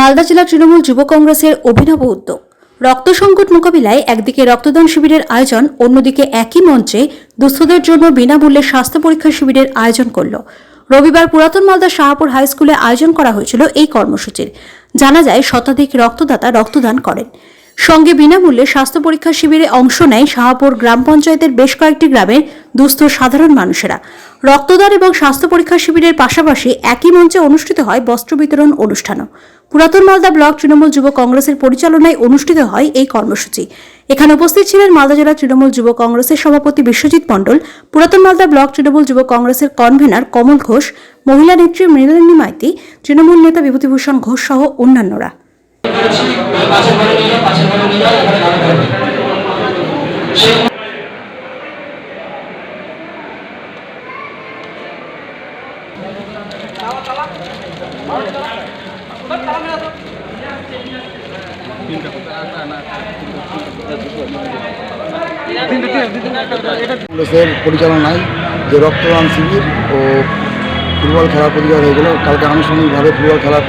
মালদা জেলা তৃণমূল যুব কংগ্রেসের অভিনব উদ্যোগ। রক্ত সংকট মোকাবিলায় একদিকে রক্তদান শিবিরের আয়োজন, অন্যদিকে একই মঞ্চে দুস্থদের জন্য বিনামূল্যে স্বাস্থ্য পরীক্ষা শিবিরের আয়োজন করল। রবিবার পুরাতন মালদা শাহপুর হাই স্কুলে আয়োজন করা হয়েছিল এই কর্মসূচির। জানা যায় শতাধিক রক্তদাতা রক্তদান করেন। সঙ্গে বিনামূল্যে স্বাস্থ্য পরীক্ষা শিবিরে অংশ নেয় শাহপুর গ্রাম পঞ্চায়েতের বেশ কয়েকটি গ্রামের দুস্থ সাধারণ মানুষেরা। রক্তদান এবং স্বাস্থ্য পরীক্ষা শিবিরের পাশাপাশি একই মঞ্চে অনুষ্ঠিত হয় বস্ত্র বিতরণ অনুষ্ঠানও। পুরাতন মালদা ব্লক তৃণমূল যুব কংগ্রেসের পরিচালনায় অনুষ্ঠিত হয় এই কর্মসূচি। এখানে উপস্থিত ছিলেন মালদা জেলা তৃণমূল যুব কংগ্রেসের সভাপতি বিশ্বজিৎ মণ্ডল, পুরাতন মালদা ব্লক তৃণমূল যুব কংগ্রেসের কনভেনার কমল ঘোষ, মহিলা নেত্রী মৃণালিনী মাইতি, তৃণমূল নেতা বিভূতিভূষণ ঘোষ সহ অন্যান্যরা। কংগ্রেসের পরিচালনায় যে রক্তদান শিবির ও ফুটবল খেলার প্রতিযোগিতা হয়ে গেল, কালকে আনুষ্ঠানিকভাবে ফুটবল খেলার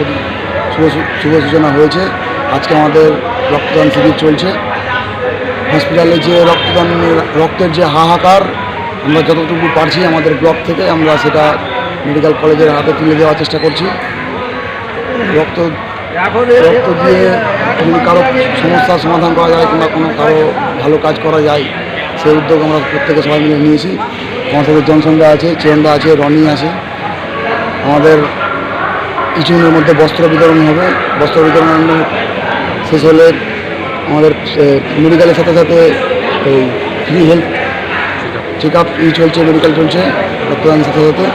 শুভ সূচনা হয়েছে। আজকে আমাদের রক্তদান শিবির চলছে। হসপিটালে যে রক্তের যে হাহাকার, আমরা যতটুকু পারছি আমাদের ব্লক থেকে আমরা সেটা মেডিকেল কলেজের হাতে তুলে দেওয়ার চেষ্টা করছি। রক্ত দিয়ে যদি কারো সমস্যার সমাধান করা যায় কিংবা কারো ভালো কাজ করা যায়, সেই উদ্যোগ আমরা প্রত্যেকে সবাই মিলে নিয়েছি। আমার সাথে জনসনদা আছে, চিরন্দা আছে, রনি আছে। আমাদের কিছুদিনের মধ্যে বস্ত্র বিতরণ হবে। বস্ত্র বিতরণ শেষ হলে আমাদের মেডিকেলের সাথে সাথে এই ফ্রি হেলথ চেক আপ চলছে, মেডিকেল চলছে রক্তদানের সাথে সাথে।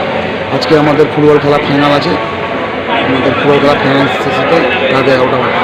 আজকে আমাদের ফুটবল খেলা ফাইনাল আছে। আমাদের ফুটবল খেলা ফাইনাল শেষ হতে রাত 11টা।